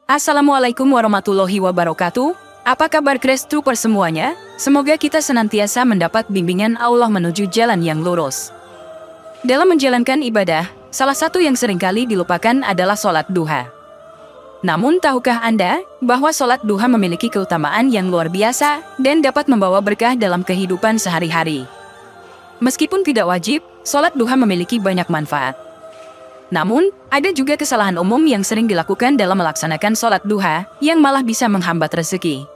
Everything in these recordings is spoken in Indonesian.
Assalamualaikum warahmatullahi wabarakatuh. Apa kabar Grace Trooper semuanya? Semoga kita senantiasa mendapat bimbingan Allah menuju jalan yang lurus. Dalam menjalankan ibadah, salah satu yang seringkali dilupakan adalah sholat duha. Namun tahukah Anda bahwa sholat duha memiliki keutamaan yang luar biasa dan dapat membawa berkah dalam kehidupan sehari-hari? Meskipun tidak wajib, sholat duha memiliki banyak manfaat. Namun, ada juga kesalahan umum yang sering dilakukan dalam melaksanakan sholat duha yang malah bisa menghambat rezeki.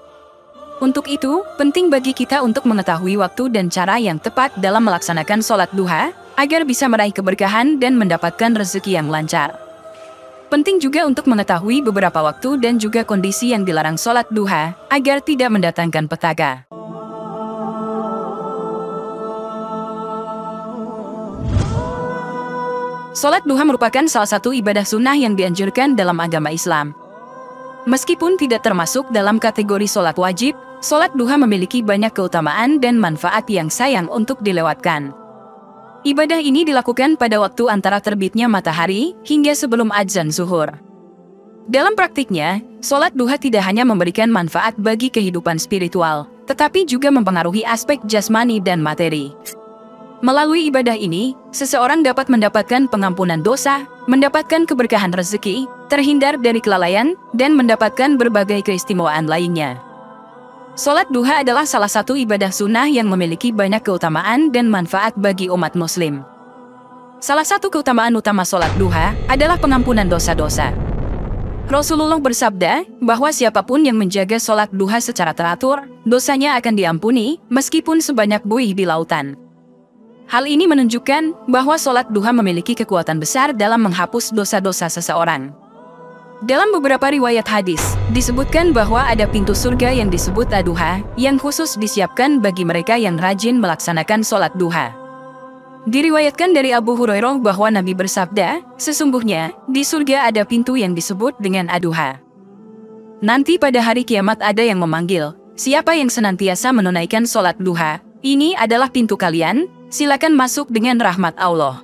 Untuk itu, penting bagi kita untuk mengetahui waktu dan cara yang tepat dalam melaksanakan sholat duha agar bisa meraih keberkahan dan mendapatkan rezeki yang lancar. Penting juga untuk mengetahui beberapa waktu dan juga kondisi yang dilarang sholat duha agar tidak mendatangkan petaka. Sholat duha merupakan salah satu ibadah sunnah yang dianjurkan dalam agama Islam. Meskipun tidak termasuk dalam kategori sholat wajib, sholat duha memiliki banyak keutamaan dan manfaat yang sayang untuk dilewatkan. Ibadah ini dilakukan pada waktu antara terbitnya matahari hingga sebelum azan zuhur. Dalam praktiknya, sholat duha tidak hanya memberikan manfaat bagi kehidupan spiritual, tetapi juga mempengaruhi aspek jasmani dan materi. Melalui ibadah ini, seseorang dapat mendapatkan pengampunan dosa, mendapatkan keberkahan rezeki, terhindar dari kelalaian, dan mendapatkan berbagai keistimewaan lainnya. Sholat duha adalah salah satu ibadah sunnah yang memiliki banyak keutamaan dan manfaat bagi umat muslim. Salah satu keutamaan utama sholat duha adalah pengampunan dosa-dosa. Rasulullah bersabda bahwa siapapun yang menjaga sholat duha secara teratur, dosanya akan diampuni meskipun sebanyak buih di lautan. Hal ini menunjukkan bahwa sholat duha memiliki kekuatan besar dalam menghapus dosa-dosa seseorang. Dalam beberapa riwayat hadis, disebutkan bahwa ada pintu surga yang disebut ad-duha, yang khusus disiapkan bagi mereka yang rajin melaksanakan sholat duha. Diriwayatkan dari Abu Hurairah bahwa Nabi bersabda, sesungguhnya, di surga ada pintu yang disebut dengan ad-duha. Nanti pada hari kiamat ada yang memanggil, siapa yang senantiasa menunaikan sholat duha, ini adalah pintu kalian, silakan masuk dengan rahmat Allah.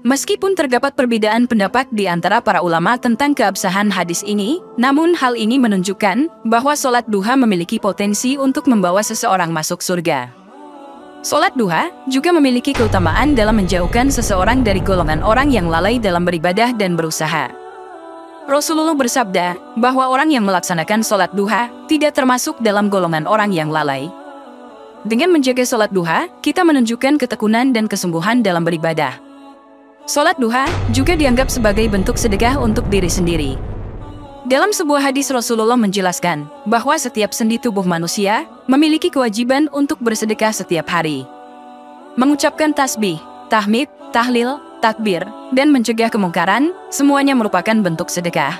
Meskipun terdapat perbedaan pendapat di antara para ulama tentang keabsahan hadis ini, namun hal ini menunjukkan bahwa sholat duha memiliki potensi untuk membawa seseorang masuk surga. Sholat duha juga memiliki keutamaan dalam menjauhkan seseorang dari golongan orang yang lalai dalam beribadah dan berusaha. Rasulullah bersabda bahwa orang yang melaksanakan sholat duha tidak termasuk dalam golongan orang yang lalai. Dengan menjaga sholat duha, kita menunjukkan ketekunan dan kesungguhan dalam beribadah. Sholat duha juga dianggap sebagai bentuk sedekah untuk diri sendiri. Dalam sebuah hadis Rasulullah menjelaskan bahwa setiap sendi tubuh manusia memiliki kewajiban untuk bersedekah setiap hari. Mengucapkan tasbih, tahmid, tahlil, takbir, dan mencegah kemungkaran, semuanya merupakan bentuk sedekah.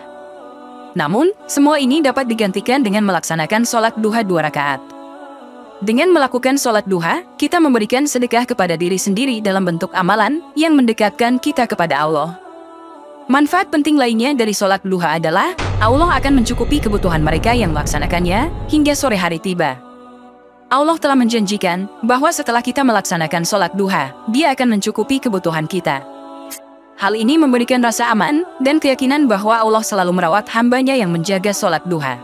Namun, semua ini dapat digantikan dengan melaksanakan sholat duha 2 rakaat. Dengan melakukan sholat duha, kita memberikan sedekah kepada diri sendiri dalam bentuk amalan yang mendekatkan kita kepada Allah. Manfaat penting lainnya dari sholat duha adalah, Allah akan mencukupi kebutuhan mereka yang melaksanakannya hingga sore hari tiba. Allah telah menjanjikan bahwa setelah kita melaksanakan sholat duha, Dia akan mencukupi kebutuhan kita. Hal ini memberikan rasa aman dan keyakinan bahwa Allah selalu merawat hambanya yang menjaga sholat duha.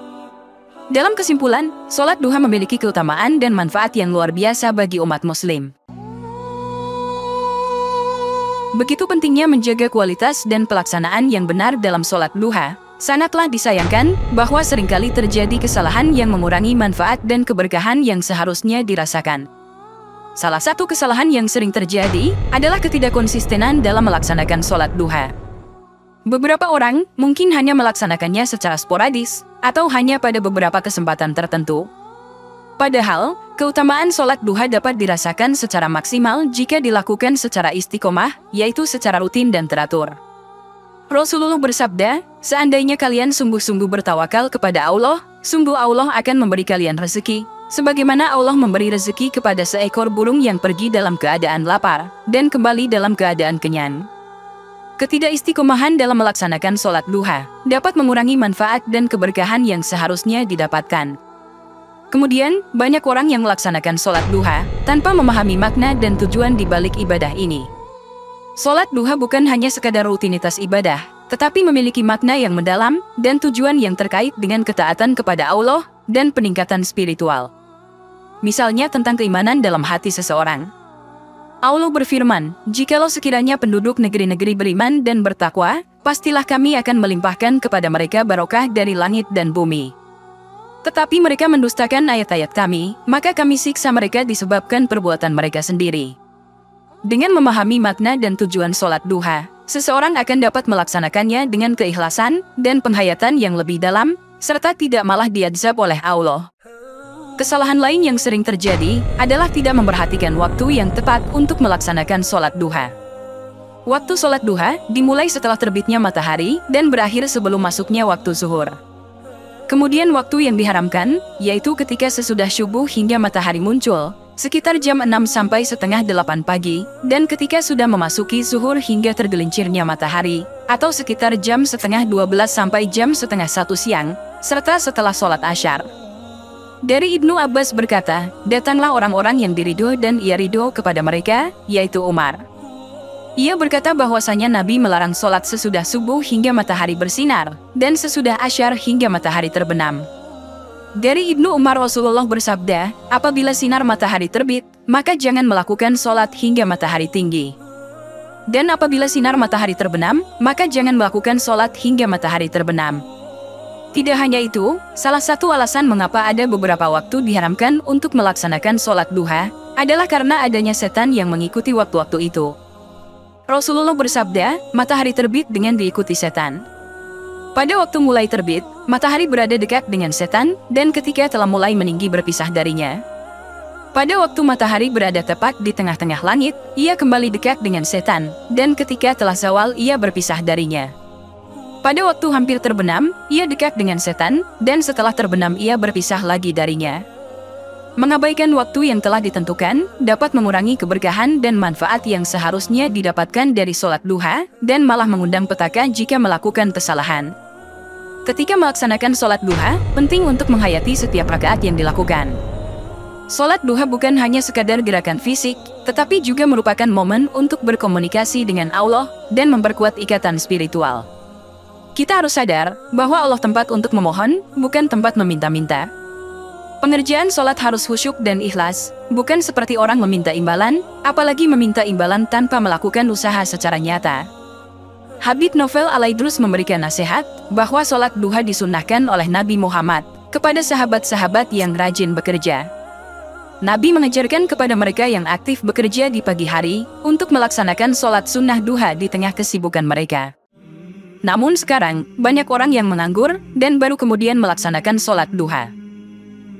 Dalam kesimpulan, sholat duha memiliki keutamaan dan manfaat yang luar biasa bagi umat muslim. Begitu pentingnya menjaga kualitas dan pelaksanaan yang benar dalam sholat duha, sangatlah disayangkan bahwa seringkali terjadi kesalahan yang mengurangi manfaat dan keberkahan yang seharusnya dirasakan. Salah satu kesalahan yang sering terjadi adalah ketidakkonsistenan dalam melaksanakan sholat duha. Beberapa orang mungkin hanya melaksanakannya secara sporadis, atau hanya pada beberapa kesempatan tertentu. Padahal, keutamaan sholat duha dapat dirasakan secara maksimal jika dilakukan secara istiqomah, yaitu secara rutin dan teratur. Rasulullah bersabda, seandainya kalian sungguh-sungguh bertawakal kepada Allah, sungguh Allah akan memberi kalian rezeki, sebagaimana Allah memberi rezeki kepada seekor burung yang pergi dalam keadaan lapar, dan kembali dalam keadaan kenyang. Ketidakistiqomahan dalam melaksanakan sholat duha dapat mengurangi manfaat dan keberkahan yang seharusnya didapatkan. Kemudian, banyak orang yang melaksanakan sholat duha tanpa memahami makna dan tujuan di balik ibadah ini. Sholat duha bukan hanya sekadar rutinitas ibadah, tetapi memiliki makna yang mendalam dan tujuan yang terkait dengan ketaatan kepada Allah dan peningkatan spiritual. Misalnya tentang keimanan dalam hati seseorang. Allah berfirman, "Jikalau sekiranya penduduk negeri-negeri beriman dan bertakwa, pastilah kami akan melimpahkan kepada mereka barokah dari langit dan bumi. Tetapi mereka mendustakan ayat-ayat kami, maka kami siksa mereka disebabkan perbuatan mereka sendiri." Dengan memahami makna dan tujuan sholat duha, seseorang akan dapat melaksanakannya dengan keikhlasan dan penghayatan yang lebih dalam, serta tidak malah diazab oleh Allah. Kesalahan lain yang sering terjadi adalah tidak memperhatikan waktu yang tepat untuk melaksanakan sholat duha. Waktu sholat duha dimulai setelah terbitnya matahari dan berakhir sebelum masuknya waktu zuhur. Kemudian waktu yang diharamkan, yaitu ketika sesudah syubuh hingga matahari muncul, sekitar jam 6 sampai setengah 8 pagi, dan ketika sudah memasuki zuhur hingga tergelincirnya matahari, atau sekitar jam setengah 12 sampai jam setengah 1 siang, serta setelah sholat asyar. Dari Ibnu Abbas berkata, datanglah orang-orang yang diridho dan ia ridho kepada mereka, yaitu Umar. Ia berkata bahwasanya Nabi melarang sholat sesudah subuh hingga matahari bersinar, dan sesudah asyar hingga matahari terbenam. Dari Ibnu Umar, Rasulullah bersabda, apabila sinar matahari terbit, maka jangan melakukan sholat hingga matahari tinggi. Dan apabila sinar matahari terbenam, maka jangan melakukan sholat hingga matahari terbenam. Tidak hanya itu, salah satu alasan mengapa ada beberapa waktu diharamkan untuk melaksanakan sholat duha, adalah karena adanya setan yang mengikuti waktu-waktu itu. Rasulullah bersabda, matahari terbit dengan diikuti setan. Pada waktu mulai terbit, matahari berada dekat dengan setan, dan ketika telah mulai meninggi berpisah darinya. Pada waktu matahari berada tepat di tengah-tengah langit, ia kembali dekat dengan setan, dan ketika telah zawal ia berpisah darinya. Pada waktu hampir terbenam, ia dekat dengan setan, dan setelah terbenam ia berpisah lagi darinya. Mengabaikan waktu yang telah ditentukan dapat mengurangi keberkahan dan manfaat yang seharusnya didapatkan dari sholat duha, dan malah mengundang petaka jika melakukan kesalahan. Ketika melaksanakan sholat duha, penting untuk menghayati setiap rakaat yang dilakukan. Sholat duha bukan hanya sekadar gerakan fisik, tetapi juga merupakan momen untuk berkomunikasi dengan Allah dan memperkuat ikatan spiritual. Kita harus sadar bahwa Allah tempat untuk memohon, bukan tempat meminta-minta. Pengerjaan sholat harus khusyuk dan ikhlas, bukan seperti orang meminta imbalan, apalagi meminta imbalan tanpa melakukan usaha secara nyata. Habib Novel Alaidrus memberikan nasihat bahwa sholat duha disunnahkan oleh Nabi Muhammad kepada sahabat-sahabat yang rajin bekerja. Nabi mengajarkan kepada mereka yang aktif bekerja di pagi hari untuk melaksanakan sholat sunnah duha di tengah kesibukan mereka. Namun sekarang, banyak orang yang menganggur dan baru kemudian melaksanakan sholat duha.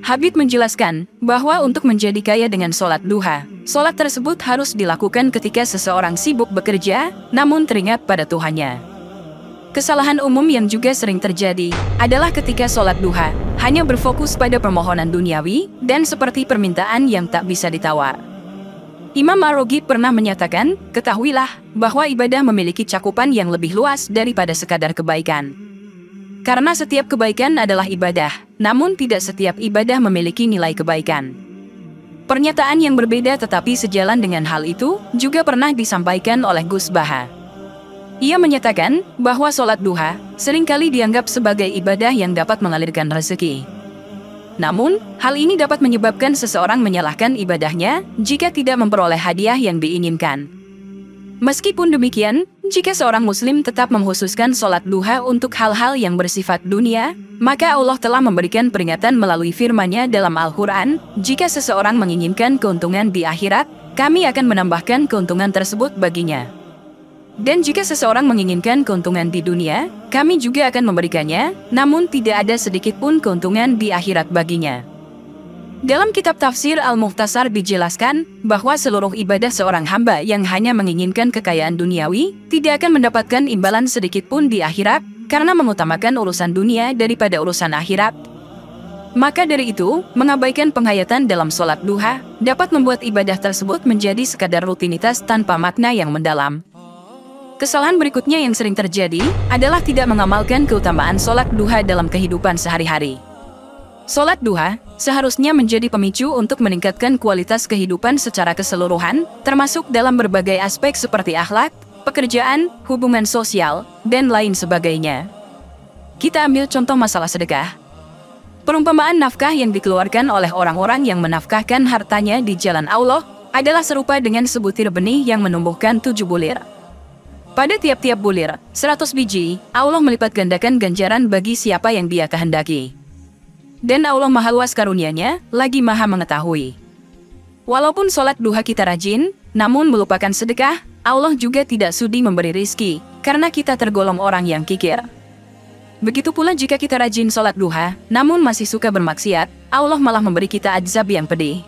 Habib menjelaskan bahwa untuk menjadi kaya dengan sholat duha, sholat tersebut harus dilakukan ketika seseorang sibuk bekerja, namun teringat pada Tuhannya. Kesalahan umum yang juga sering terjadi adalah ketika sholat duha hanya berfokus pada permohonan duniawi dan seperti permintaan yang tak bisa ditawar. Imam Ar-Raghib pernah menyatakan, ketahuilah bahwa ibadah memiliki cakupan yang lebih luas daripada sekadar kebaikan. Karena setiap kebaikan adalah ibadah, namun tidak setiap ibadah memiliki nilai kebaikan. Pernyataan yang berbeda tetapi sejalan dengan hal itu juga pernah disampaikan oleh Gus Baha. Ia menyatakan bahwa sholat duha seringkali dianggap sebagai ibadah yang dapat mengalirkan rezeki. Namun, hal ini dapat menyebabkan seseorang menyalahkan ibadahnya jika tidak memperoleh hadiah yang diinginkan. Meskipun demikian, jika seorang muslim tetap mengkhususkan sholat duha untuk hal-hal yang bersifat dunia, maka Allah telah memberikan peringatan melalui firman-Nya dalam Al-Quran, jika seseorang menginginkan keuntungan di akhirat, kami akan menambahkan keuntungan tersebut baginya. Dan jika seseorang menginginkan keuntungan di dunia, kami juga akan memberikannya, namun tidak ada sedikit pun keuntungan di akhirat baginya. Dalam kitab tafsir Al-Mukhtasar dijelaskan bahwa seluruh ibadah seorang hamba yang hanya menginginkan kekayaan duniawi tidak akan mendapatkan imbalan sedikit pun di akhirat karena mengutamakan urusan dunia daripada urusan akhirat. Maka dari itu, mengabaikan penghayatan dalam sholat duha dapat membuat ibadah tersebut menjadi sekadar rutinitas tanpa makna yang mendalam. Kesalahan berikutnya yang sering terjadi adalah tidak mengamalkan keutamaan sholat duha dalam kehidupan sehari-hari. Sholat duha seharusnya menjadi pemicu untuk meningkatkan kualitas kehidupan secara keseluruhan, termasuk dalam berbagai aspek seperti akhlak, pekerjaan, hubungan sosial, dan lain sebagainya. Kita ambil contoh masalah sedekah. Perumpamaan nafkah yang dikeluarkan oleh orang-orang yang menafkahkan hartanya di jalan Allah adalah serupa dengan sebutir benih yang menumbuhkan 7 bulir. Pada tiap-tiap bulir, 100 biji, Allah melipat gandakan ganjaran bagi siapa yang Dia kehendaki. Dan Allah Maha Luas karunia-Nya, lagi Maha mengetahui. Walaupun sholat duha kita rajin, namun melupakan sedekah, Allah juga tidak sudi memberi rizki, karena kita tergolong orang yang kikir. Begitu pula jika kita rajin sholat duha, namun masih suka bermaksiat, Allah malah memberi kita azab yang pedih.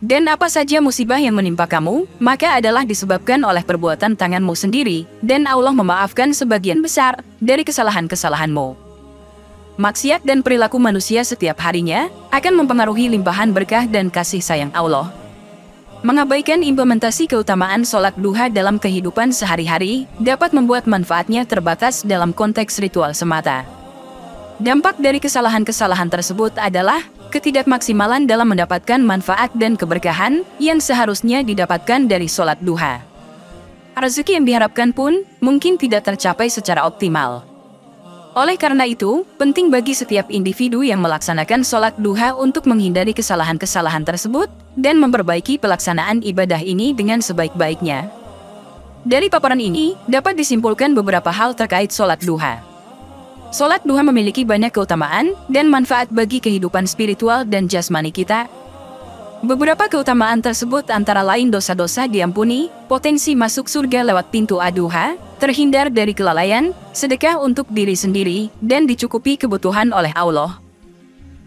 Dan apa saja musibah yang menimpa kamu, maka adalah disebabkan oleh perbuatan tanganmu sendiri, dan Allah memaafkan sebagian besar dari kesalahan-kesalahanmu. Maksiat dan perilaku manusia setiap harinya akan mempengaruhi limpahan berkah dan kasih sayang Allah. Mengabaikan implementasi keutamaan sholat duha dalam kehidupan sehari-hari dapat membuat manfaatnya terbatas dalam konteks ritual semata. Dampak dari kesalahan-kesalahan tersebut adalah ketidakmaksimalan dalam mendapatkan manfaat dan keberkahan yang seharusnya didapatkan dari sholat duha. Rezeki yang diharapkan pun mungkin tidak tercapai secara optimal. Oleh karena itu, penting bagi setiap individu yang melaksanakan sholat duha untuk menghindari kesalahan-kesalahan tersebut dan memperbaiki pelaksanaan ibadah ini dengan sebaik-baiknya. Dari paparan ini, dapat disimpulkan beberapa hal terkait sholat duha. Sholat duha memiliki banyak keutamaan dan manfaat bagi kehidupan spiritual dan jasmani kita. Beberapa keutamaan tersebut antara lain dosa-dosa diampuni, potensi masuk surga lewat pintu ad-duha, terhindar dari kelalaian, sedekah untuk diri sendiri, dan dicukupi kebutuhan oleh Allah.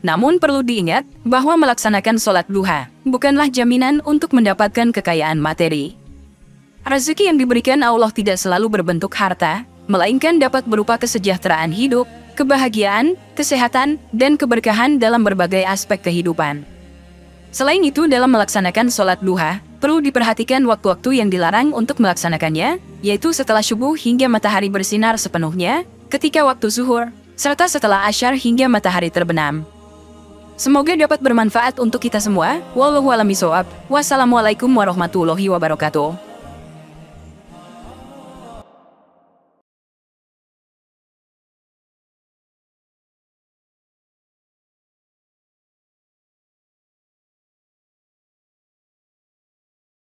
Namun perlu diingat bahwa melaksanakan sholat duha bukanlah jaminan untuk mendapatkan kekayaan materi. Rezeki yang diberikan Allah tidak selalu berbentuk harta, melainkan dapat berupa kesejahteraan hidup, kebahagiaan, kesehatan, dan keberkahan dalam berbagai aspek kehidupan. Selain itu, dalam melaksanakan sholat duha, perlu diperhatikan waktu-waktu yang dilarang untuk melaksanakannya, yaitu setelah subuh hingga matahari bersinar sepenuhnya, ketika waktu zuhur, serta setelah asyar hingga matahari terbenam. Semoga dapat bermanfaat untuk kita semua. Wallahu a'lam bishawab. Wassalamualaikum warahmatullahi wabarakatuh.